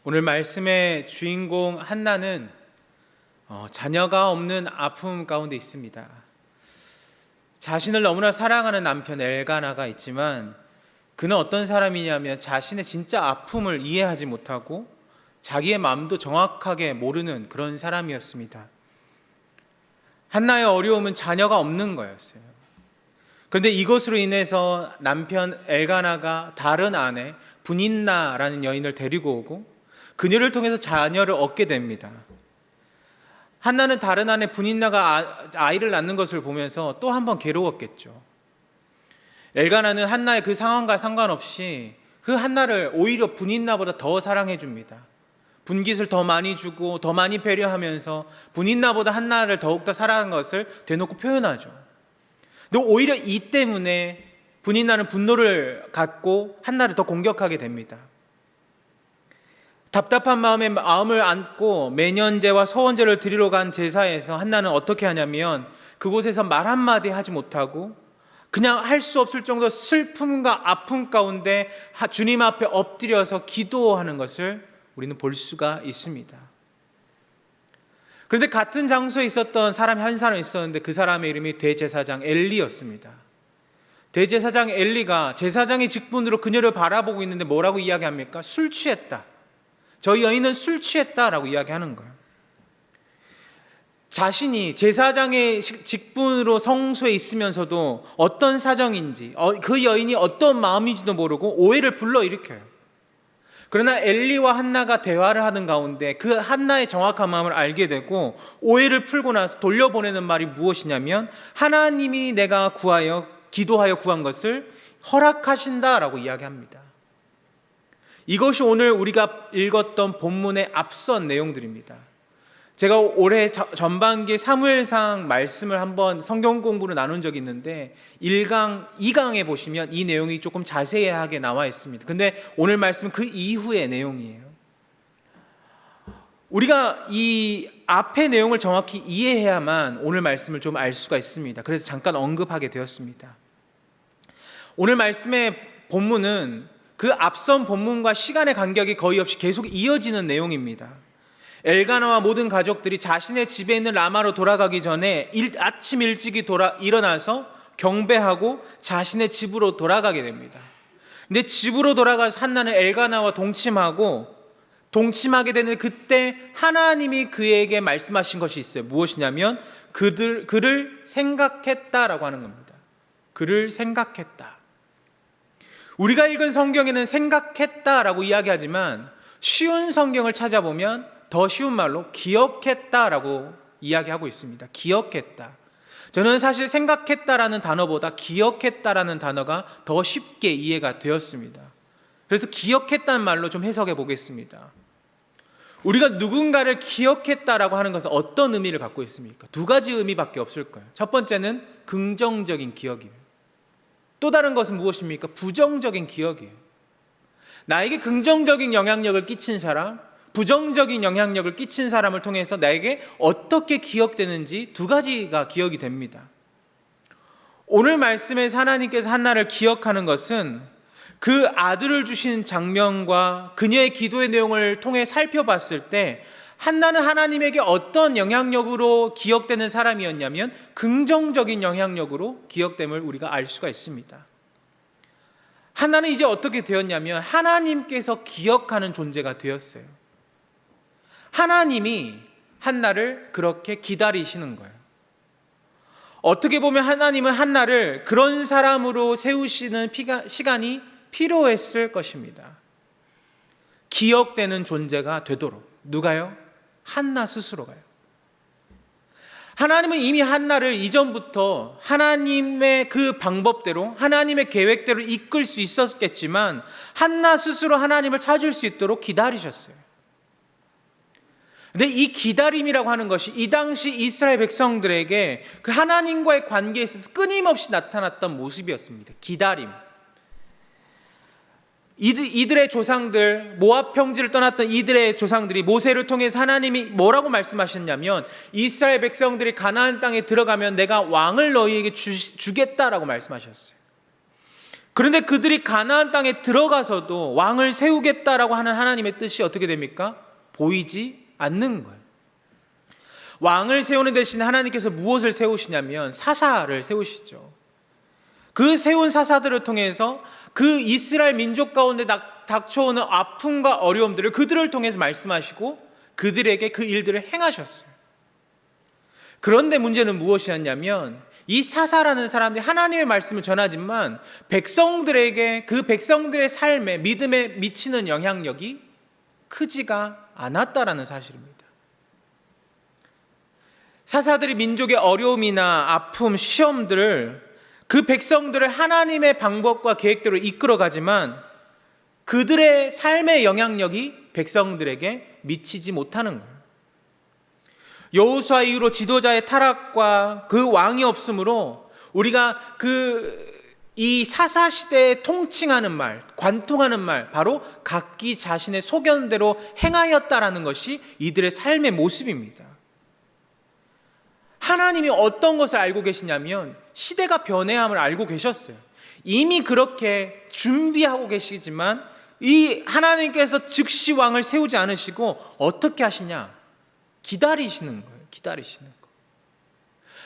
오늘 말씀의 주인공 한나는 자녀가 없는 아픔 가운데 있습니다. 자신을 너무나 사랑하는 남편 엘가나가 있지만 그는 어떤 사람이냐면 자신의 진짜 아픔을 이해하지 못하고 자기의 마음도 정확하게 모르는 그런 사람이었습니다. 한나의 어려움은 자녀가 없는 거였어요. 그런데 이것으로 인해서 남편 엘가나가 다른 아내 분인나라는 여인을 데리고 오고 그녀를 통해서 자녀를 얻게 됩니다. 한나는 다른 아내 분인나가 아이를 낳는 것을 보면서 또 한 번 괴로웠겠죠. 엘가나는 한나의 그 상황과 상관없이 그 한나를 오히려 분인나보다 더 사랑해 줍니다. 분깃을 더 많이 주고 더 많이 배려하면서 분인나보다 한나를 더욱더 사랑하는 것을 대놓고 표현하죠. 근데 오히려 이 때문에 분인나는 분노를 갖고 한나를 더 공격하게 됩니다. 답답한 마음에 마음을 안고 매년제와 서원제를 드리러 간 제사에서 한나는 어떻게 하냐면 그곳에서 말 한마디 하지 못하고 그냥 할 수 없을 정도 슬픔과 아픔 가운데 주님 앞에 엎드려서 기도하는 것을 우리는 볼 수가 있습니다. 그런데 같은 장소에 있었던 사람이 한 사람 있었는데 그 사람의 이름이 대제사장 엘리였습니다. 대제사장 엘리가 제사장의 직분으로 그녀를 바라보고 있는데 뭐라고 이야기합니까? 술 취했다. 저희 여인은 술 취했다라고 이야기하는 거예요. 자신이 제사장의 직분으로 성소에 있으면서도 어떤 사정인지 그 여인이 어떤 마음인지도 모르고 오해를 불러일으켜요. 그러나 엘리와 한나가 대화를 하는 가운데 그 한나의 정확한 마음을 알게 되고 오해를 풀고 나서 돌려보내는 말이 무엇이냐면 하나님이 내가 기도하여 구한 것을 허락하신다라고 이야기합니다. 이것이 오늘 우리가 읽었던 본문의 앞선 내용들입니다. 제가 올해 전반기 사무엘상 말씀을 한번 성경 공부로 나눈 적이 있는데 1강, 2강에 보시면 이 내용이 조금 자세하게 나와 있습니다. 근데 오늘 말씀은 그 이후의 내용이에요. 우리가 이 앞의 내용을 정확히 이해해야만 오늘 말씀을 좀 알 수가 있습니다. 그래서 잠깐 언급하게 되었습니다. 오늘 말씀의 본문은 그 앞선 본문과 시간의 간격이 거의 없이 계속 이어지는 내용입니다. 엘가나와 모든 가족들이 자신의 집에 있는 라마로 돌아가기 전에 아침 일찍이 일어나서 경배하고 자신의 집으로 돌아가게 됩니다. 근데 집으로 돌아가서 한나는 엘가나와 동침하게 되는 그때 하나님이 그에게 말씀하신 것이 있어요. 무엇이냐면 그를 생각했다라고 하는 겁니다. 그를 생각했다. 우리가 읽은 성경에는 생각했다라고 이야기하지만 쉬운 성경을 찾아보면 더 쉬운 말로 기억했다라고 이야기하고 있습니다. 기억했다. 저는 사실 생각했다라는 단어보다 기억했다라는 단어가 더 쉽게 이해가 되었습니다. 그래서 기억했다는 말로 좀 해석해 보겠습니다. 우리가 누군가를 기억했다라고 하는 것은 어떤 의미를 갖고 있습니까? 두 가지 의미밖에 없을 거예요. 첫 번째는 긍정적인 기억이에요. 또 다른 것은 무엇입니까? 부정적인 기억이에요. 나에게 긍정적인 영향력을 끼친 사람, 부정적인 영향력을 끼친 사람을 통해서 나에게 어떻게 기억되는지 두 가지가 기억이 됩니다. 오늘 말씀에서 하나님께서 한나를 기억하는 것은 그 아들을 주신 장면과 그녀의 기도의 내용을 통해 살펴봤을 때 한나는 하나님에게 어떤 영향력으로 기억되는 사람이었냐면 긍정적인 영향력으로 기억됨을 우리가 알 수가 있습니다. 한나는 이제 어떻게 되었냐면 하나님께서 기억하는 존재가 되었어요. 하나님이 한나를 그렇게 기다리시는 거예요. 어떻게 보면 하나님은 한나를 그런 사람으로 세우시는 시간이 필요했을 것입니다. 기억되는 존재가 되도록. 누가요? 한나 스스로가요. 하나님은 이미 한나를 이전부터 하나님의 그 방법대로 하나님의 계획대로 이끌 수 있었겠지만 한나 스스로 하나님을 찾을 수 있도록 기다리셨어요. 근데 이 기다림이라고 하는 것이 이 당시 이스라엘 백성들에게 그 하나님과의 관계에 있어서 끊임없이 나타났던 모습이었습니다. 기다림. 이들의 조상들, 모압 평지를 떠났던 이들의 조상들이 모세를 통해서 하나님이 뭐라고 말씀하셨냐면 이스라엘 백성들이 가나안 땅에 들어가면 내가 왕을 너희에게 주겠다라고 말씀하셨어요. 그런데 그들이 가나안 땅에 들어가서도 왕을 세우겠다라고 하는 하나님의 뜻이 어떻게 됩니까? 보이지 않는 거예요. 왕을 세우는 대신에 하나님께서 무엇을 세우시냐면 사사를 세우시죠. 그 세운 사사들을 통해서 그 이스라엘 민족 가운데 닥쳐오는 아픔과 어려움들을 그들을 통해서 말씀하시고 그들에게 그 일들을 행하셨어요. 그런데 문제는 무엇이었냐면 이 사사라는 사람들이 하나님의 말씀을 전하지만 백성들에게 그 백성들의 삶에 믿음에 미치는 영향력이 크지가 않았다라는 사실입니다. 사사들이 민족의 어려움이나 아픔, 시험들을 그 백성들을 하나님의 방법과 계획대로 이끌어가지만 그들의 삶의 영향력이 백성들에게 미치지 못하는 거예요. 여호수아 이후로 지도자의 타락과 그 왕이 없으므로 우리가 이 사사 시대에 통칭하는 말, 관통하는 말, 바로 각기 자신의 소견대로 행하였다라는 것이 이들의 삶의 모습입니다. 하나님이 어떤 것을 알고 계시냐면 시대가 변해함을 알고 계셨어요. 이미 그렇게 준비하고 계시지만 이 하나님께서 즉시 왕을 세우지 않으시고 어떻게 하시냐? 기다리시는 거예요. 기다리시는 거.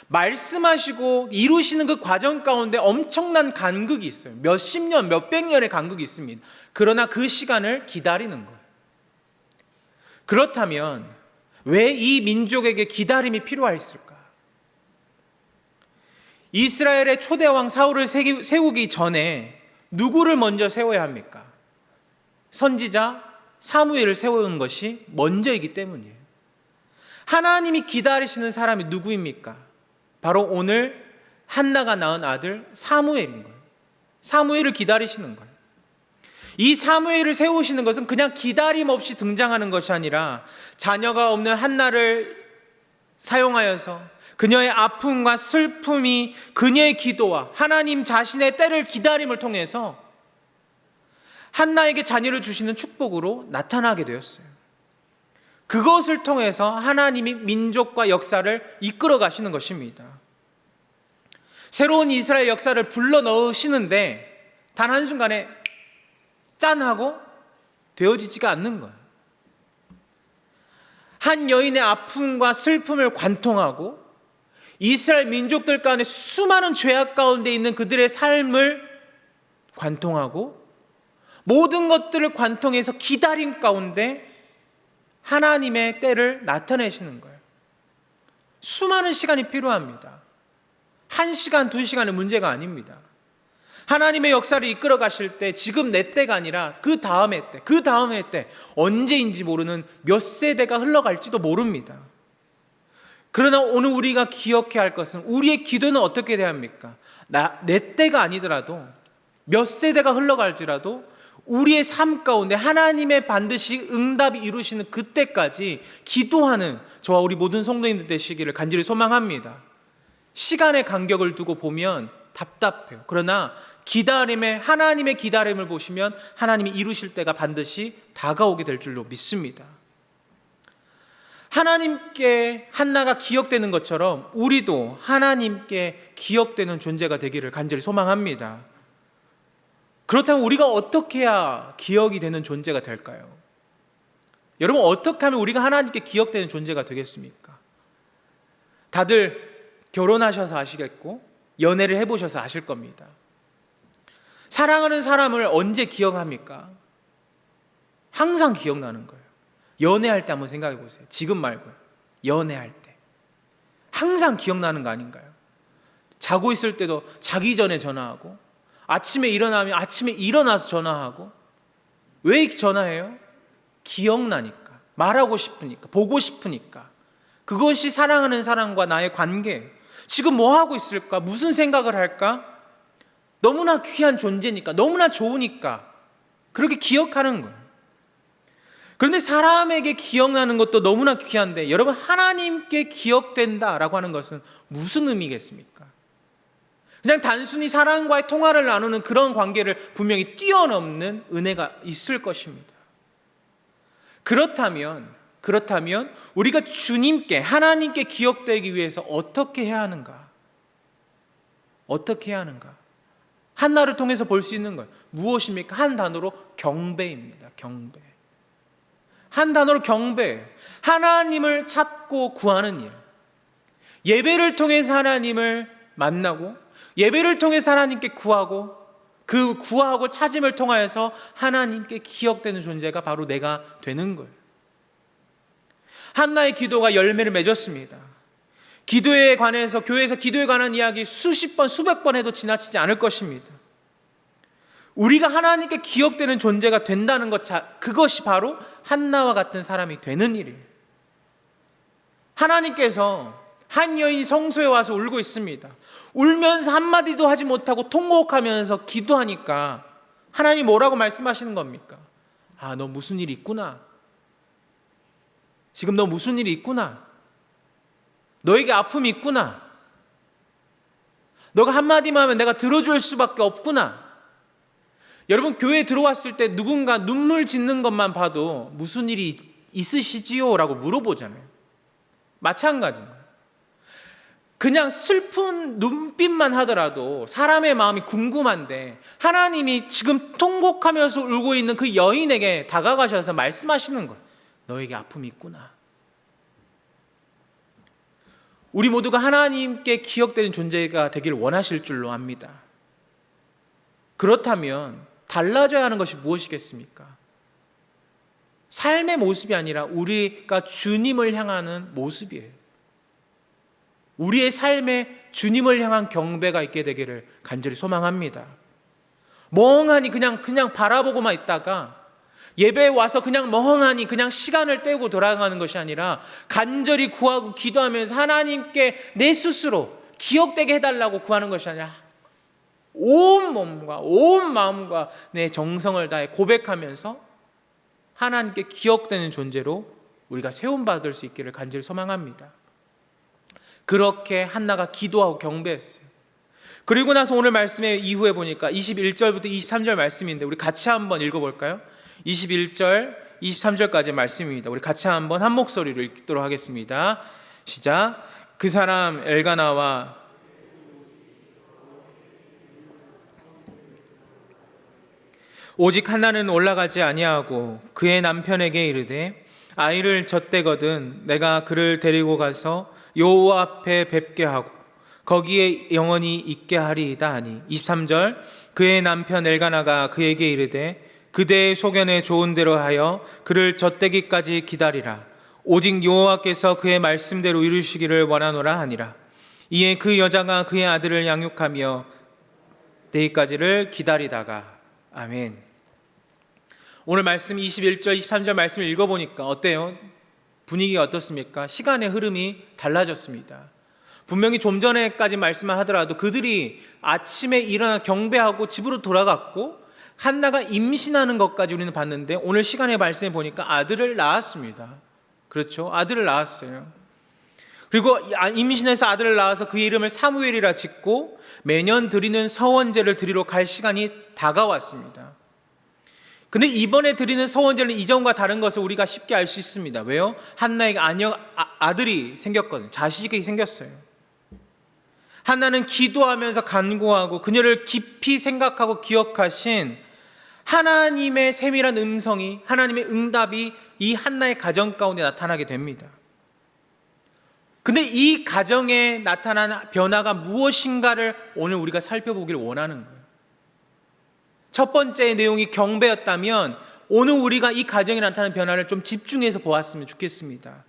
말씀하시고 이루시는 그 과정 가운데 엄청난 간극이 있어요. 몇십 년, 몇백 년의 간극이 있습니다. 그러나 그 시간을 기다리는 거예요. 그렇다면 왜 이 민족에게 기다림이 필요했을까? 이스라엘의 초대왕 사울을 세우기 전에 누구를 먼저 세워야 합니까? 선지자 사무엘을 세우는 것이 먼저이기 때문이에요. 하나님이 기다리시는 사람이 누구입니까? 바로 오늘 한나가 낳은 아들 사무엘인 거예요. 사무엘을 기다리시는 거예요. 이 사무엘을 세우시는 것은 그냥 기다림 없이 등장하는 것이 아니라 자녀가 없는 한나를 사용하여서 그녀의 아픔과 슬픔이 그녀의 기도와 하나님 자신의 때를 기다림을 통해서 한나에게 자녀를 주시는 축복으로 나타나게 되었어요. 그것을 통해서 하나님이 민족과 역사를 이끌어 가시는 것입니다. 새로운 이스라엘 역사를 불러 넣으시는데 단 한순간에 짠하고 되어지지가 않는 거예요. 한 여인의 아픔과 슬픔을 관통하고 이스라엘 민족들 가운데 수많은 죄악 가운데 있는 그들의 삶을 관통하고 모든 것들을 관통해서 기다림 가운데 하나님의 때를 나타내시는 거예요. 수많은 시간이 필요합니다. 1시간, 2시간은 문제가 아닙니다. 하나님의 역사를 이끌어 가실 때 지금 내 때가 아니라 그 다음의 때, 언제인지 모르는 몇 세대가 흘러갈지도 모릅니다. 그러나 오늘 우리가 기억해야 할 것은 우리의 기도는 어떻게 돼야 합니까? 내 때가 아니더라도 몇 세대가 흘러갈지라도 우리의 삶 가운데 하나님의 반드시 응답이 이루시는 그때까지 기도하는 저와 우리 모든 성도님들 되시기를 간절히 소망합니다. 시간의 간격을 두고 보면 답답해요. 그러나 하나님의 기다림을 보시면 하나님이 이루실 때가 반드시 다가오게 될 줄로 믿습니다. 하나님께 한나가 기억되는 것처럼 우리도 하나님께 기억되는 존재가 되기를 간절히 소망합니다. 그렇다면 우리가 어떻게 해야 기억이 되는 존재가 될까요? 여러분, 어떻게 하면 우리가 하나님께 기억되는 존재가 되겠습니까? 다들 결혼하셔서 아시겠고 연애를 해보셔서 아실 겁니다. 사랑하는 사람을 언제 기억합니까? 항상 기억나는 거예요. 연애할 때 한번 생각해 보세요. 지금 말고요. 연애할 때. 항상 기억나는 거 아닌가요? 자고 있을 때도 자기 전에 전화하고 아침에 일어나면 아침에 일어나서 전화하고 왜 전화해요? 기억나니까. 말하고 싶으니까. 보고 싶으니까. 그것이 사랑하는 사람과 나의 관계예요. 지금 뭐 하고 있을까? 무슨 생각을 할까? 너무나 귀한 존재니까. 너무나 좋으니까. 그렇게 기억하는 거예요. 그런데 사람에게 기억나는 것도 너무나 귀한데 여러분, 하나님께 기억된다라고 하는 것은 무슨 의미겠습니까? 그냥 단순히 사람과의 통화를 나누는 그런 관계를 분명히 뛰어넘는 은혜가 있을 것입니다. 그렇다면 우리가 주님께, 하나님께 기억되기 위해서 어떻게 해야 하는가? 어떻게 해야 하는가? 한나를 통해서 볼 수 있는 거예요. 무엇입니까? 한 단어로 경배입니다. 경배. 한 단어로 경배. 하나님을 찾고 구하는 일. 예배를 통해서 하나님을 만나고, 예배를 통해서 하나님께 구하고, 그 구하고 찾음을 통하여서 하나님께 기억되는 존재가 바로 내가 되는 거예요. 한나의 기도가 열매를 맺었습니다. 기도에 관해서, 교회에서 기도에 관한 이야기 수십 번, 수백 번 해도 지나치지 않을 것입니다. 우리가 하나님께 기억되는 존재가 된다는 것, 그것이 바로 한나와 같은 사람이 되는 일이에요. 하나님께서 한 여인이 성소에 와서 울고 있습니다. 울면서 한마디도 하지 못하고 통곡하면서 기도하니까 하나님 뭐라고 말씀하시는 겁니까? 아, 너 무슨 일이 있구나. 지금 너 무슨 일이 있구나. 너에게 아픔이 있구나. 너가 한마디만 하면 내가 들어줄 수밖에 없구나. 여러분, 교회에 들어왔을 때 누군가 눈물 짓는 것만 봐도 무슨 일이 있으시지요? 라고 물어보잖아요. 마찬가지입니다. 그냥 슬픈 눈빛만 하더라도 사람의 마음이 궁금한데 하나님이 지금 통곡하면서 울고 있는 그 여인에게 다가가셔서 말씀하시는 거예요. 너에게 아픔이 있구나. 우리 모두가 하나님께 기억되는 존재가 되길 원하실 줄로 압니다. 그렇다면 달라져야 하는 것이 무엇이겠습니까? 삶의 모습이 아니라 우리가 주님을 향하는 모습이에요. 우리의 삶에 주님을 향한 경배가 있게 되기를 간절히 소망합니다. 멍하니 그냥 바라보고만 있다가 예배에 와서 그냥 멍하니 그냥 시간을 때우고 돌아가는 것이 아니라 간절히 구하고 기도하면서 하나님께 내 스스로 기억되게 해달라고 구하는 것이 아니라 온 몸과 온 마음과 내 정성을 다해 고백하면서 하나님께 기억되는 존재로 우리가 세움받을 수 있기를 간절히 소망합니다. 그렇게 한나가 기도하고 경배했어요. 그리고 나서 오늘 말씀의 이후에 보니까 21절부터 23절 말씀인데 우리 같이 한번 읽어볼까요? 21절, 23절까지 말씀입니다. 우리 같이 한번 한 목소리로 읽도록 하겠습니다. 시작. 그 사람 엘가나와 오직 한나는 올라가지 아니하고 그의 남편에게 이르되 아이를 젖대거든 내가 그를 데리고 가서 여호와 앞에 뵙게 하고 거기에 영원히 있게 하리이다 하니 23절 그의 남편 엘가나가 그에게 이르되 그대의 소견에 좋은 대로 하여 그를 젖대기까지 기다리라 오직 여호와께서 그의 말씀대로 이루시기를 원하노라 하니라 이에 그 여자가 그의 아들을 양육하며 대기까지를 기다리다가 아멘. 오늘 말씀 21절 23절 말씀을 읽어보니까 어때요? 분위기가 어떻습니까? 시간의 흐름이 달라졌습니다. 분명히 좀 전에까지 말씀을 하더라도 그들이 아침에 일어나 경배하고 집으로 돌아갔고 한나가 임신하는 것까지 우리는 봤는데 오늘 시간의 말씀에 보니까 아들을 낳았습니다. 그렇죠? 아들을 낳았어요. 그리고 임신해서 아들을 낳아서 그 이름을 사무엘이라 짓고 매년 드리는 서원제를 드리러 갈 시간이 다가왔습니다. 근데 이번에 드리는 서원제는 이전과 다른 것을 우리가 쉽게 알 수 있습니다. 왜요? 한나에게 아들이 생겼거든요. 자식이 생겼어요. 한나는 기도하면서 간구하고 그녀를 깊이 생각하고 기억하신 하나님의 세밀한 음성이, 하나님의 응답이 이 한나의 가정 가운데 나타나게 됩니다. 근데 이 가정에 나타난 변화가 무엇인가를 오늘 우리가 살펴보기를 원하는 거예요. 첫 번째 내용이 경배였다면 오늘 우리가 이 가정에 나타나는 변화를 좀 집중해서 보았으면 좋겠습니다.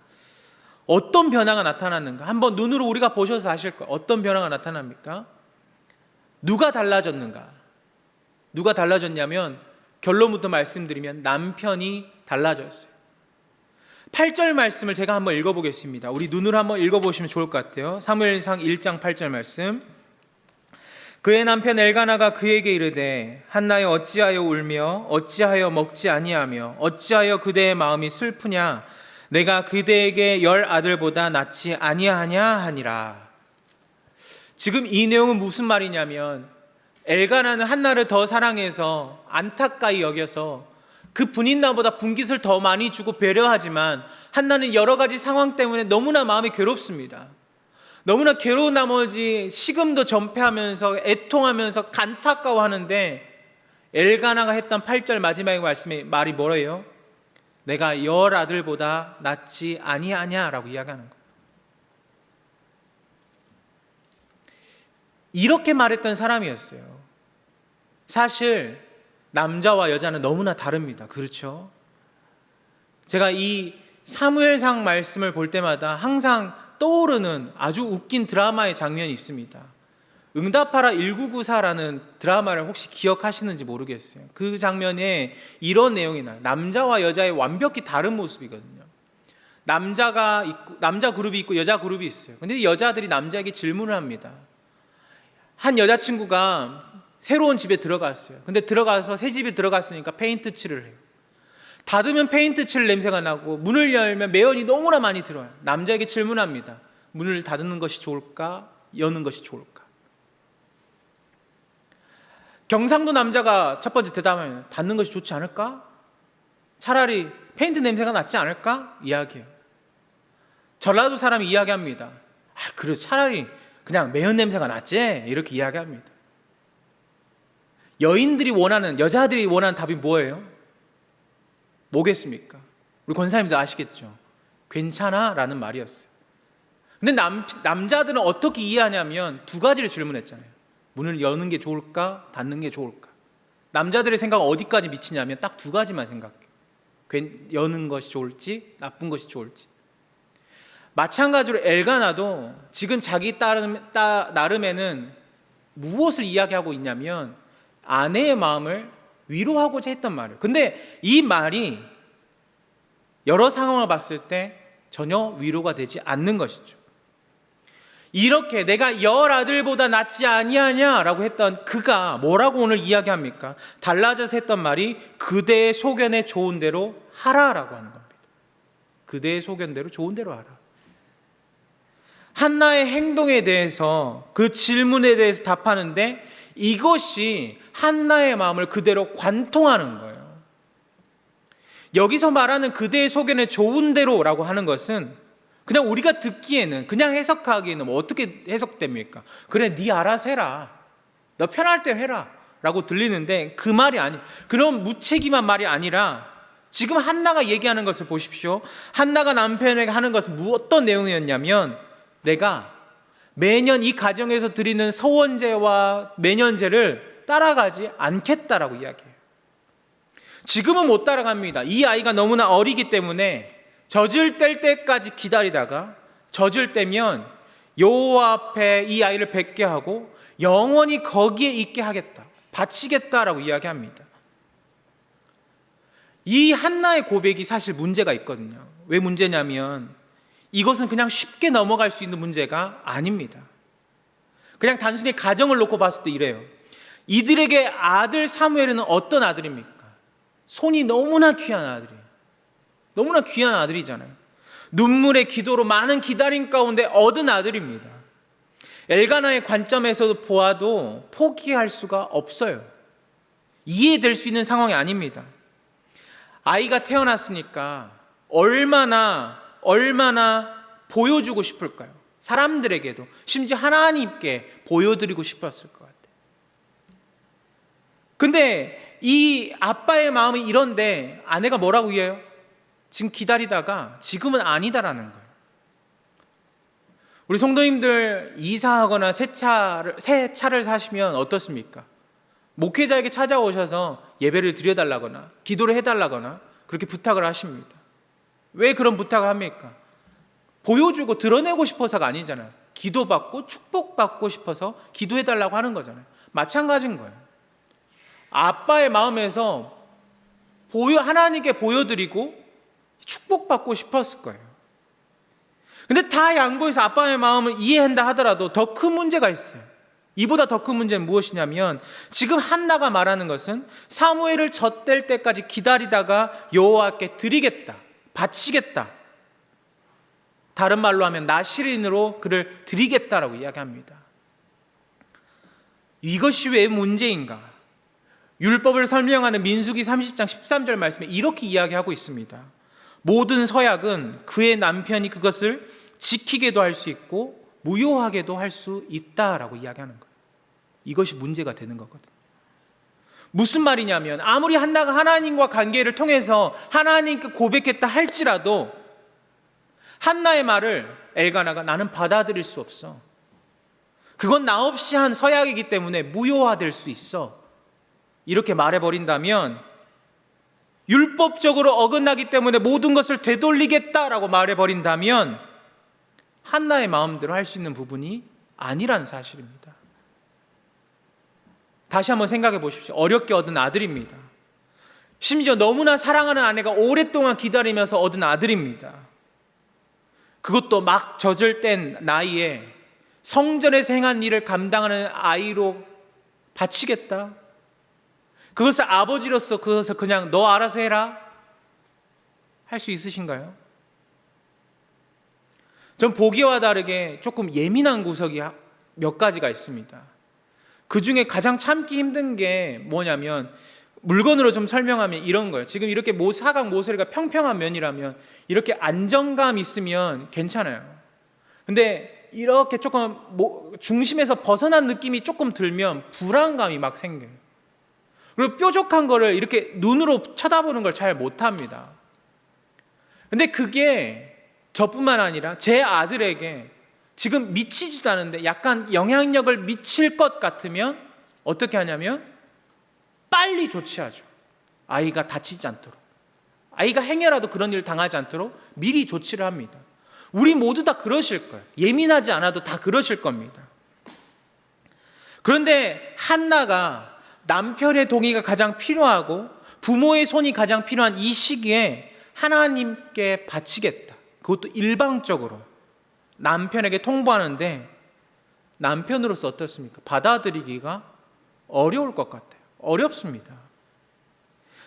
어떤 변화가 나타났는가? 한번 눈으로 우리가 보셔서 아실 거예요. 어떤 변화가 나타납니까? 누가 달라졌는가? 누가 달라졌냐면 결론부터 말씀드리면 남편이 달라졌어요. 8절 말씀을 제가 한번 읽어보겠습니다. 우리 눈으로 한번 읽어보시면 좋을 것 같아요. 사무엘상 1장 8절 말씀. 그의 남편 엘가나가 그에게 이르되 한나여 어찌하여 울며 어찌하여 먹지 아니하며 어찌하여 그대의 마음이 슬프냐 내가 그대에게 10 아들보다 낫지 아니하냐 하니라. 지금 이 내용은 무슨 말이냐면 엘가나는 한나를 더 사랑해서 안타까이 여겨서 그 분인 나보다 분깃을 더 많이 주고 배려하지만 한나는 여러 가지 상황 때문에 너무나 마음이 괴롭습니다. 너무나 괴로운 나머지 식음도 전폐하면서 애통하면서 간타까워하는데 엘가나가 했던 8절 마지막에 말이 뭐래요? 내가 열 아들보다 낫지 아니하냐라고 이야기하는 거예요. 이렇게 말했던 사람이었어요. 사실 남자와 여자는 너무나 다릅니다. 그렇죠? 제가 이 사무엘상 말씀을 볼 때마다 항상 떠오르는 아주 웃긴 드라마의 장면이 있습니다. 응답하라 1994라는 드라마를 혹시 기억하시는지 모르겠어요. 그 장면에 이런 내용이 나요. 남자와 여자의 완벽히 다른 모습이거든요. 남자 그룹이 있고 여자 그룹이 있어요. 근데 여자들이 남자에게 질문을 합니다. 한 여자친구가 새로운 집에 들어갔어요. 근데 들어가서 새 집에 들어갔으니까 페인트 칠을 해요. 닫으면 페인트 칠 냄새가 나고 문을 열면 매연이 너무나 많이 들어요. 남자에게 질문합니다. 문을 닫는 것이 좋을까? 여는 것이 좋을까? 경상도 남자가 첫 번째 대답하면 닫는 것이 좋지 않을까? 차라리 페인트 냄새가 낫지 않을까? 이야기해요. 전라도 사람이 이야기합니다. 그래 차라리 그냥 매연 냄새가 낫지? 이렇게 이야기합니다. 여자들이 원하는 답이 뭐예요? 뭐겠습니까? 우리 권사님들 아시겠죠? 괜찮아? 라는 말이었어요. 근데 남자들은 어떻게 이해하냐면 두 가지를 질문했잖아요. 문을 여는 게 좋을까? 닫는 게 좋을까? 남자들의 생각은 어디까지 미치냐면 딱 두 가지만 생각해요. 여는 것이 좋을지 나쁜 것이 좋을지. 마찬가지로 엘가나도 지금 자기 나름에는 무엇을 이야기하고 있냐면 아내의 마음을 위로하고자 했던 말이에요. 근데 이 말이 여러 상황을 봤을 때 전혀 위로가 되지 않는 것이죠. 이렇게 내가 열 아들보다 낫지 아니하냐라고 했던 그가 뭐라고 오늘 이야기합니까? 달라져서 했던 말이 그대의 소견에 좋은 대로 하라라고 하는 겁니다. 그대의 소견대로 좋은 대로 하라. 한나의 행동에 대해서 그 질문에 대해서 답하는데 이것이 한나의 마음을 그대로 관통하는 거예요. 여기서 말하는 그대의 소견에 좋은 대로라고 하는 것은 그냥 우리가 듣기에는 그냥 해석하기에는 뭐 어떻게 해석됩니까? 그래 네 알아서 해라. 너 편할 때 해라 라고 들리는데 그 말이 그런 무책임한 말이 아니라 지금 한나가 얘기하는 것을 보십시오. 한나가 남편에게 하는 것은 어떤 내용이었냐면 내가 매년 이 가정에서 드리는 서원제와 매년제를 따라가지 않겠다라고 이야기해요. 지금은 못 따라갑니다. 이 아이가 너무나 어리기 때문에 젖을 뗄 때까지 기다리다가 젖을 떼면 여호와 앞에 이 아이를 뵙게 하고 영원히 거기에 있게 하겠다, 바치겠다라고 이야기합니다. 이 한나의 고백이 사실 문제가 있거든요. 왜 문제냐면 이것은 그냥 쉽게 넘어갈 수 있는 문제가 아닙니다. 그냥 단순히 가정을 놓고 봤을 때 이래요. 이들에게 아들 사무엘은 어떤 아들입니까? 손이 너무나 귀한 아들이에요. 너무나 귀한 아들이잖아요. 눈물의 기도로 많은 기다림 가운데 얻은 아들입니다. 엘가나의 관점에서 보아도 포기할 수가 없어요. 이해될 수 있는 상황이 아닙니다. 아이가 태어났으니까 얼마나 보여주고 싶을까요? 사람들에게도 심지어 하나님께 보여드리고 싶었을 것 같아요. 근데 이 아빠의 마음이 이런데 아내가 뭐라고 해요? 지금 기다리다가 지금은 아니다라는 거예요. 우리 성도님들 이사하거나 새 차를 사시면 어떻습니까? 목회자에게 찾아오셔서 예배를 드려달라거나 기도를 해달라거나 그렇게 부탁을 하십니다. 왜 그런 부탁을 합니까? 보여주고 드러내고 싶어서가 아니잖아요. 기도받고 축복받고 싶어서 기도해달라고 하는 거잖아요. 마찬가지인 거예요. 아빠의 마음에서 하나님께 보여드리고 축복받고 싶었을 거예요. 근데 다 양보해서 아빠의 마음을 이해한다 하더라도 더 큰 문제가 있어요. 이보다 더 큰 문제는 무엇이냐면 지금 한나가 말하는 것은 사무엘을 젖댈 때까지 기다리다가 여호와께 드리겠다, 바치겠다. 다른 말로 하면 나시린으로 그를 드리겠다라고 이야기합니다. 이것이 왜 문제인가? 율법을 설명하는 민수기 30장 13절 말씀에 이렇게 이야기하고 있습니다. 모든 서약은 그의 남편이 그것을 지키게도 할 수 있고 무효하게도 할 수 있다라고 이야기하는 거예요. 이것이 문제가 되는 거거든요. 무슨 말이냐면 아무리 한나가 하나님과 관계를 통해서 하나님께 고백했다 할지라도 한나의 말을 엘가나가 나는 받아들일 수 없어. 그건 나 없이 한 서약이기 때문에 무효화될 수 있어. 이렇게 말해버린다면 율법적으로 어긋나기 때문에 모든 것을 되돌리겠다라고 말해버린다면 한나의 마음대로 할 수 있는 부분이 아니란 사실입니다. 다시 한번 생각해 보십시오. 어렵게 얻은 아들입니다. 심지어 너무나 사랑하는 아내가 오랫동안 기다리면서 얻은 아들입니다. 그것도 막 젖을 뗀 나이에 성전에서 행한 일을 감당하는 아이로 바치겠다. 그것을 아버지로서 그것을 그냥 너 알아서 해라 할 수 있으신가요? 전 보기와 다르게 조금 예민한 구석이 몇 가지가 있습니다. 그 중에 가장 참기 힘든 게 뭐냐면 물건으로 좀 설명하면 이런 거예요. 지금 이렇게 사각 모서리가 평평한 면이라면 이렇게 안정감 있으면 괜찮아요. 근데 이렇게 조금 중심에서 벗어난 느낌이 조금 들면 불안감이 막 생겨요. 그리고 뾰족한 거를 이렇게 눈으로 쳐다보는 걸 잘 못합니다. 근데 그게 저뿐만 아니라 제 아들에게 지금 미치지도 않은데 약간 영향력을 미칠 것 같으면 어떻게 하냐면 빨리 조치하죠. 아이가 다치지 않도록, 아이가 행여라도 그런 일을 당하지 않도록 미리 조치를 합니다. 우리 모두 다 그러실 거예요. 예민하지 않아도 다 그러실 겁니다. 그런데 한나가 남편의 동의가 가장 필요하고 부모의 손이 가장 필요한 이 시기에 하나님께 바치겠다, 그것도 일방적으로 남편에게 통보하는데 남편으로서 어떻습니까? 받아들이기가 어려울 것 같아요. 어렵습니다.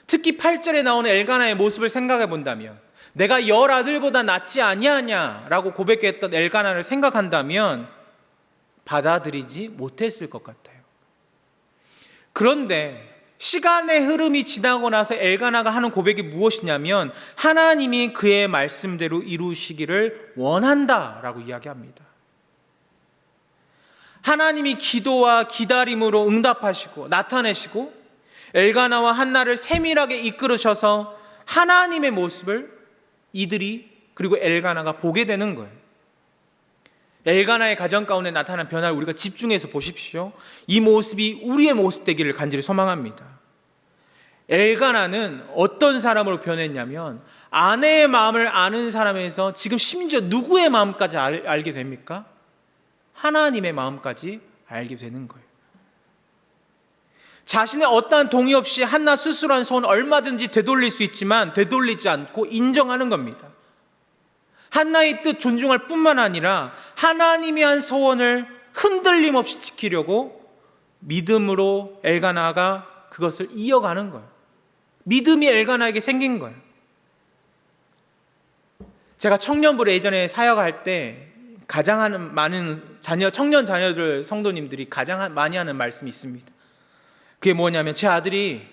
특히 8절에 나오는 엘가나의 모습을 생각해 본다면, 내가 열 아들보다 낫지 아니하냐라고 고백했던 엘가나를 생각한다면 받아들이지 못했을 것 같아요. 그런데 시간의 흐름이 지나고 나서 엘가나가 하는 고백이 무엇이냐면 하나님이 그의 말씀대로 이루시기를 원한다라고 이야기합니다. 하나님이 기도와 기다림으로 응답하시고 나타내시고 엘가나와 한나를 세밀하게 이끌으셔서 하나님의 모습을 이들이 그리고 엘가나가 보게 되는 거예요. 엘가나의 가정 가운데 나타난 변화를 우리가 집중해서 보십시오. 이 모습이 우리의 모습 되기를 간절히 소망합니다. 엘가나는 어떤 사람으로 변했냐면 아내의 마음을 아는 사람에서 지금 심지어 누구의 마음까지 알게 됩니까? 하나님의 마음까지 알게 되는 거예요. 자신의 어떠한 동의 없이 한나 스스로 한 소원 얼마든지 되돌릴 수 있지만 되돌리지 않고 인정하는 겁니다. 한나의 뜻 존중할 뿐만 아니라 하나님이 한 소원을 흔들림 없이 지키려고 믿음으로 엘가나가 그것을 이어가는 거예요. 믿음이 엘가나에게 생긴 거예요. 제가 청년부를 예전에 사역할 때 가장 많은 청년 자녀들 성도님들이 가장 많이 하는 말씀이 있습니다. 그게 뭐냐면 제 아들이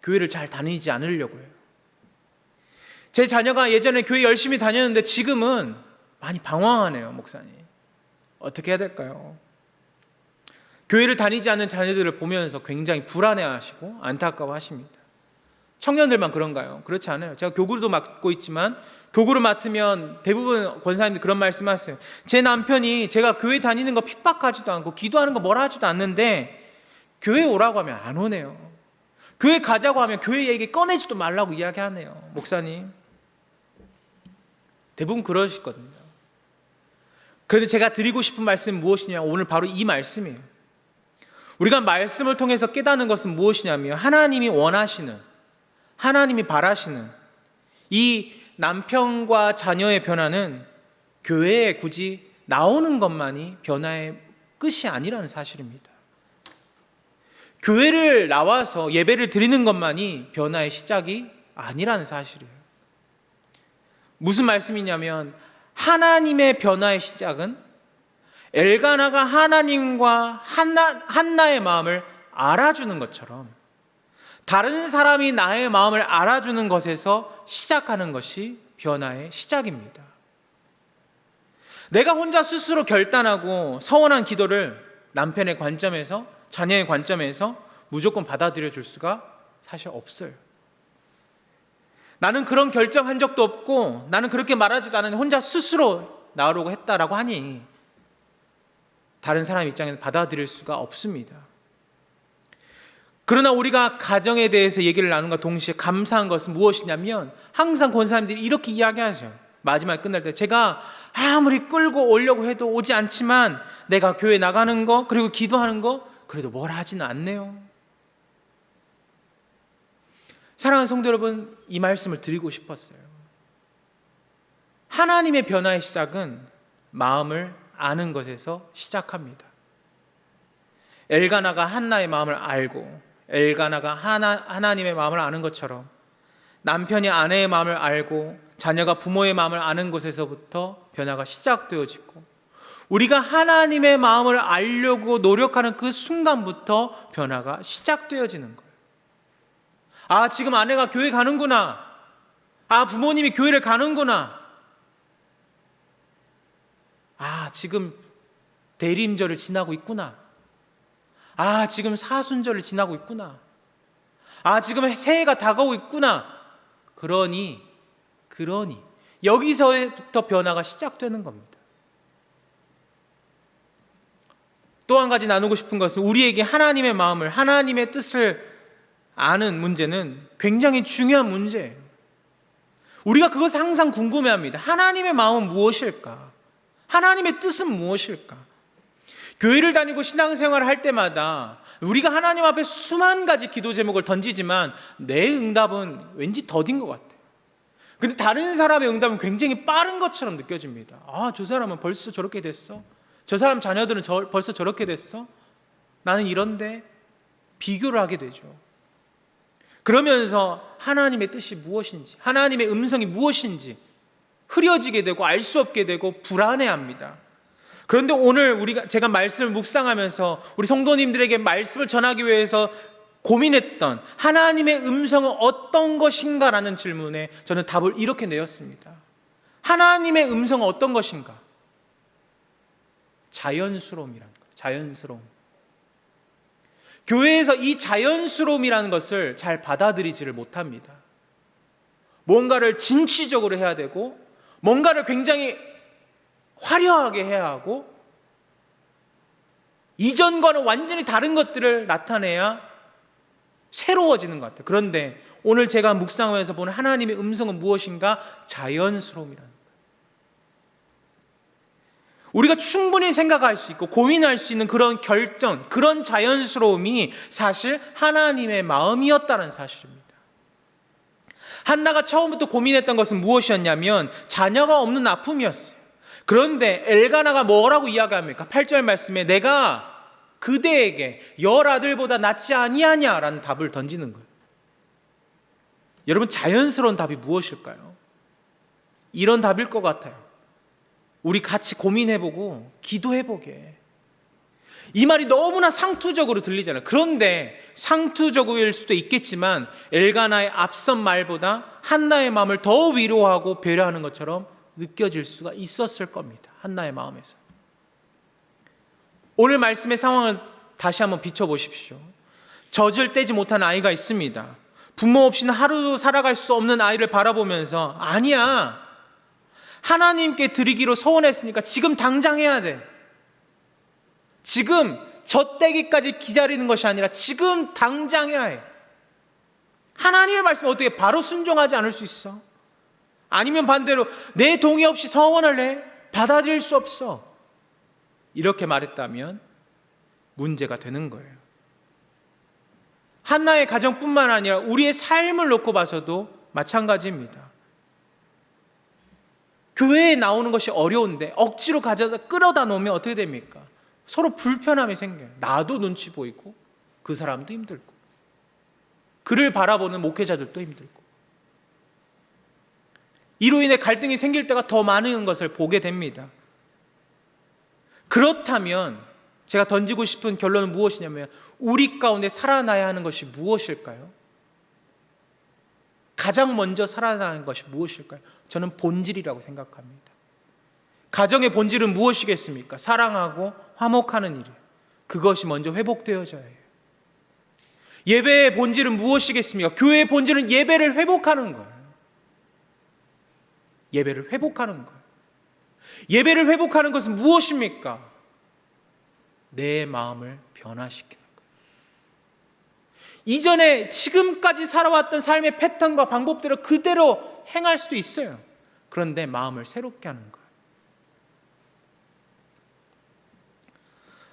교회를 잘 다니지 않으려고 해요. 제 자녀가 예전에 교회 열심히 다녔는데 지금은 많이 방황하네요, 목사님. 어떻게 해야 될까요? 교회를 다니지 않는 자녀들을 보면서 굉장히 불안해하시고 안타까워하십니다. 청년들만 그런가요? 그렇지 않아요. 제가 교구도 맡고 있지만 교구를 맡으면 대부분 권사님들 그런 말씀하세요. 제 남편이 제가 교회 다니는 거 핍박하지도 않고 기도하는 거 뭐라 하지도 않는데 교회 오라고 하면 안 오네요. 교회 가자고 하면 교회 얘기 꺼내지도 말라고 이야기하네요. 목사님. 대부분 그러시거든요. 그런데 제가 드리고 싶은 말씀은 무엇이냐? 오늘 바로 이 말씀이에요. 우리가 말씀을 통해서 깨닫는 것은 무엇이냐면 하나님이 원하시는, 하나님이 바라시는 이 남편과 자녀의 변화는 교회에 굳이 나오는 것만이 변화의 끝이 아니라는 사실입니다. 교회를 나와서 예배를 드리는 것만이 변화의 시작이 아니라는 사실이에요. 무슨 말씀이냐면 하나님의 변화의 시작은 엘가나가 하나님과 한나의 마음을 알아주는 것처럼 다른 사람이 나의 마음을 알아주는 것에서 시작하는 것이 변화의 시작입니다. 내가 혼자 스스로 결단하고 서원한 기도를 남편의 관점에서, 자녀의 관점에서 무조건 받아들여 줄 수가 사실 없어요. 나는 그런 결정한 적도 없고 나는 그렇게 말하지도 않았는데 혼자 스스로 나오려고 했다라고 하니 다른 사람 입장에서 받아들일 수가 없습니다. 그러나 우리가 가정에 대해서 얘기를 나눈과 동시에 감사한 것은 무엇이냐면 항상 권사님들이 이렇게 이야기하죠. 마지막에 끝날 때 제가 아무리 끌고 오려고 해도 오지 않지만 내가 교회 나가는 거 그리고 기도하는 거 그래도 뭘 하지는 않네요. 사랑하는 성도 여러분, 이 말씀을 드리고 싶었어요. 하나님의 변화의 시작은 마음을 아는 것에서 시작합니다. 엘가나가 한나의 마음을 알고 엘가나가 하나님의 마음을 아는 것처럼 남편이 아내의 마음을 알고 자녀가 부모의 마음을 아는 것에서부터 변화가 시작되어지고 우리가 하나님의 마음을 알려고 노력하는 그 순간부터 변화가 시작되어지는 거예요. 아, 지금 아내가 교회 가는구나. 아, 부모님이 교회를 가는구나. 아, 지금 대림절을 지나고 있구나. 아, 지금 사순절을 지나고 있구나. 아, 지금 새해가 다가오고 있구나. 그러니 여기서부터 변화가 시작되는 겁니다. 또 한 가지 나누고 싶은 것은 우리에게 하나님의 마음을, 하나님의 뜻을 아는 문제는 굉장히 중요한 문제예요. 우리가 그것을 항상 궁금해합니다. 하나님의 마음은 무엇일까? 하나님의 뜻은 무엇일까? 교회를 다니고 신앙생활을 할 때마다 우리가 하나님 앞에 수만 가지 기도 제목을 던지지만 내 응답은 왠지 더딘 것 같아요. 근데 다른 사람의 응답은 굉장히 빠른 것처럼 느껴집니다. 아, 저 사람은 벌써 저렇게 됐어? 저 사람 자녀들은 벌써 저렇게 됐어? 나는 이런데 비교를 하게 되죠. 그러면서 하나님의 뜻이 무엇인지, 하나님의 음성이 무엇인지 흐려지게 되고 알 수 없게 되고 불안해합니다. 그런데 오늘 제가 말씀을 묵상하면서 우리 성도님들에게 말씀을 전하기 위해서 고민했던 하나님의 음성은 어떤 것인가라는 질문에 저는 답을 이렇게 내었습니다. 하나님의 음성은 어떤 것인가? 자연스러움이라는 거예요. 자연스러움. 교회에서 이 자연스러움이라는 것을 잘 받아들이지를 못합니다. 뭔가를 진취적으로 해야 되고 뭔가를 굉장히 화려하게 해야 하고 이전과는 완전히 다른 것들을 나타내야 새로워지는 것 같아요. 그런데 오늘 제가 묵상하면서 보는 하나님의 음성은 무엇인가? 자연스러움이라는 거예요. 우리가 충분히 생각할 수 있고 고민할 수 있는 그런 결정, 그런 자연스러움이 사실 하나님의 마음이었다는 사실입니다. 한나가 처음부터 고민했던 것은 무엇이었냐면 자녀가 없는 아픔이었어요. 그런데 엘가나가 뭐라고 이야기합니까? 8절 말씀에 내가 그대에게 열 아들보다 낫지 아니하냐라는 답을 던지는 거예요. 여러분, 자연스러운 답이 무엇일까요? 이런 답일 것 같아요. 우리 같이 고민해보고 기도해보게. 이 말이 너무나 상투적으로 들리잖아요. 그런데 상투적일 수도 있겠지만 엘가나의 앞선 말보다 한나의 마음을 더 위로하고 배려하는 것처럼 느껴질 수가 있었을 겁니다. 한나의 마음에서. 오늘 말씀의 상황을 다시 한번 비춰보십시오. 젖을 떼지 못한 아이가 있습니다. 부모 없이는 하루도 살아갈 수 없는 아이를 바라보면서 아니야, 하나님께 드리기로 서원했으니까 지금 당장 해야 돼. 지금 젖떼기까지 기다리는 것이 아니라 지금 당장 해야 해. 하나님의 말씀에 어떻게 바로 순종하지 않을 수 있어? 아니면 반대로 내 동의 없이 서원을 해? 받아들일 수 없어. 이렇게 말했다면 문제가 되는 거예요. 한나의 가정뿐만 아니라 우리의 삶을 놓고 봐서도 마찬가지입니다. 교회에 나오는 것이 어려운데 억지로 가져다 끌어다 놓으면 어떻게 됩니까? 서로 불편함이 생겨요. 나도 눈치 보이고 그 사람도 힘들고 그를 바라보는 목회자들도 힘들고 이로 인해 갈등이 생길 때가 더 많은 것을 보게 됩니다. 그렇다면 제가 던지고 싶은 결론은 무엇이냐면 우리 가운데 살아나야 하는 것이 무엇일까요? 가장 먼저 살아나는 것이 무엇일까요? 저는 본질이라고 생각합니다. 가정의 본질은 무엇이겠습니까? 사랑하고 화목하는 일이에요. 그것이 먼저 회복되어져야 해요. 예배의 본질은 무엇이겠습니까? 교회의 본질은 예배를 회복하는 거예요. 예배를 회복하는 거예요. 예배를 회복하는 것은 무엇입니까? 내 마음을 변화시키는 거예요. 이전에 지금까지 살아왔던 삶의 패턴과 방법대로 그대로 행할 수도 있어요. 그런데 마음을 새롭게 하는 거예요.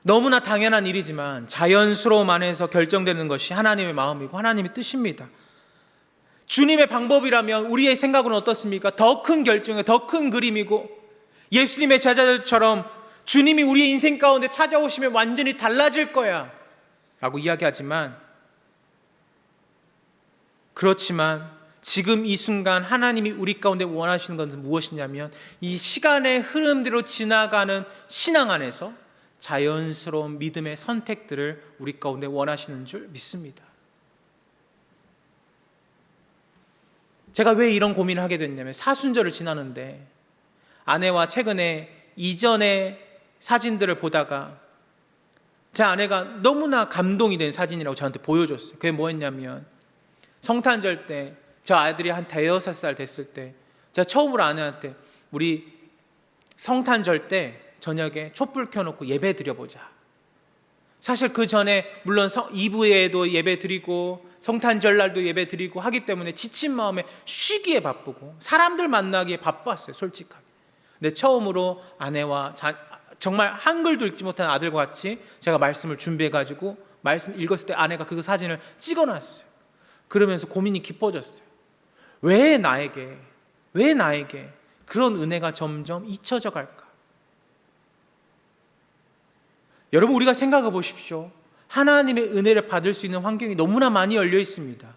너무나 당연한 일이지만 자연스러움 안에서 결정되는 것이 하나님의 마음이고 하나님의 뜻입니다. 주님의 방법이라면 우리의 생각은 어떻습니까? 더 큰 결정이고 더 큰 그림이고 예수님의 제자들처럼 주님이 우리의 인생 가운데 찾아오시면 완전히 달라질 거야 라고 이야기하지만, 그렇지만 지금 이 순간 하나님이 우리 가운데 원하시는 것은 무엇이냐면 이 시간의 흐름대로 지나가는 신앙 안에서 자연스러운 믿음의 선택들을 우리 가운데 원하시는 줄 믿습니다. 제가 왜 이런 고민을 하게 됐냐면 사순절을 지나는데 아내와 최근에 이전의 사진들을 보다가 제 아내가 너무나 감동이 된 사진이라고 저한테 보여줬어요. 그게 뭐였냐면 성탄절 때 저 아들이 한 5-6살 됐을 때 제가 처음으로 아내한테 우리 성탄절 때 저녁에 촛불 켜놓고 예배 드려보자. 사실 그 전에 물론 이브에도 예배 드리고 성탄절날도 예배 드리고 하기 때문에 지친 마음에 쉬기에 바쁘고 사람들 만나기에 바빴어요, 솔직하게. 근데 처음으로 아내와 정말 한글도 읽지 못한 아들과 같이 제가 말씀을 준비해가지고 말씀 읽었을 때 아내가 그 사진을 찍어놨어요. 그러면서 고민이 깊어졌어요. 왜 나에게 그런 은혜가 점점 잊혀져 갈까? 여러분, 우리가 생각해 보십시오. 하나님의 은혜를 받을 수 있는 환경이 너무나 많이 열려 있습니다.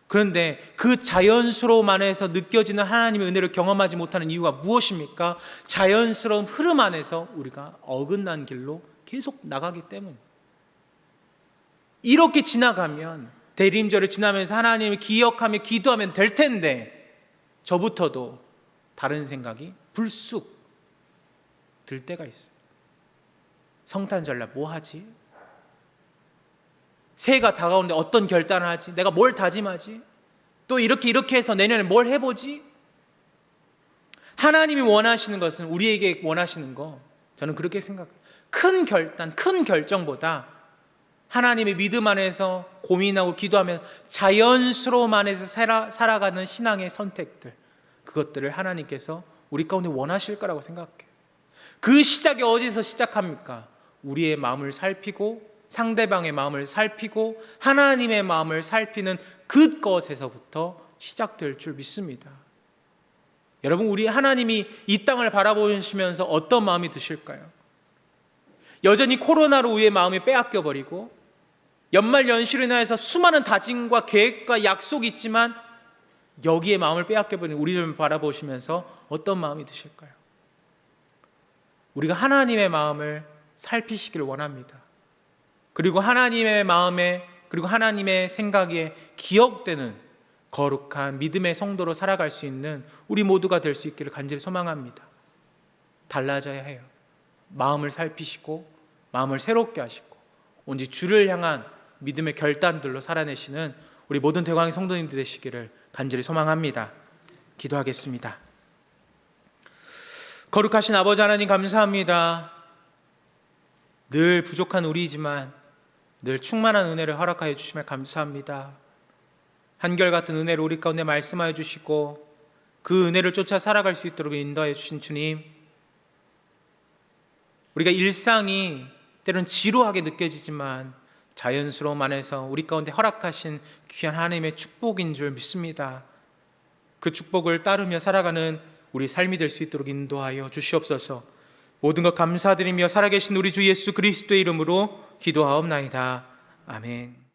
그런데 그 자연스러움 안에서 느껴지는 하나님의 은혜를 경험하지 못하는 이유가 무엇입니까? 자연스러운 흐름 안에서 우리가 어긋난 길로 계속 나가기 때문입니다. 이렇게 지나가면 대림절을 지나면서 하나님을 기억하며 기도하면 될 텐데 저부터도 다른 생각이 불쑥 들 때가 있어요. 성탄절날 뭐 하지? 새해가 다가오는데 어떤 결단을 하지? 내가 뭘 다짐하지? 또 이렇게 해서 내년에 뭘 해보지? 하나님이 원하시는 것은 우리에게 원하시는 거, 저는 그렇게 생각해요. 큰 결단, 큰 결정보다 하나님의 믿음 안에서 고민하고 기도하면 자연스러움 안에서 살아가는 신앙의 선택들, 그것들을 하나님께서 우리 가운데 원하실 거라고 생각해요. 그 시작이 어디서 시작합니까? 우리의 마음을 살피고 상대방의 마음을 살피고 하나님의 마음을 살피는 그것에서부터 시작될 줄 믿습니다. 여러분, 우리 하나님이 이 땅을 바라보시면서 어떤 마음이 드실까요? 여전히 코로나로 우리의 마음이 빼앗겨버리고 연말 연시로 인해서 수많은 다짐과 계획과 약속이 있지만 여기에 마음을 빼앗겨버린 우리를 바라보시면서 어떤 마음이 드실까요? 우리가 하나님의 마음을 살피시기를 원합니다. 그리고 하나님의 마음에, 그리고 하나님의 생각에 기억되는 거룩한 믿음의 성도로 살아갈 수 있는 우리 모두가 될 수 있기를 간절히 소망합니다. 달라져야 해요. 마음을 살피시고 마음을 새롭게 하시고 온전히 주를 향한 믿음의 결단들로 살아내시는 우리 모든 대광의 성도님들 되시기를 간절히 소망합니다. 기도하겠습니다. 거룩하신 아버지 하나님, 감사합니다. 늘 부족한 우리이지만 늘 충만한 은혜를 허락하여 주시며 감사합니다. 한결같은 은혜를 우리 가운데 말씀하여 주시고 그 은혜를 쫓아 살아갈 수 있도록 인도하여 주신 주님, 우리가 일상이 때론 지루하게 느껴지지만 자연스러움 안에서 우리 가운데 허락하신 귀한 하나님의 축복인 줄 믿습니다. 그 축복을 따르며 살아가는 우리 삶이 될 수 있도록 인도하여 주시옵소서. 모든 것 감사드리며 살아계신 우리 주 예수 그리스도의 이름으로 기도하옵나이다. 아멘.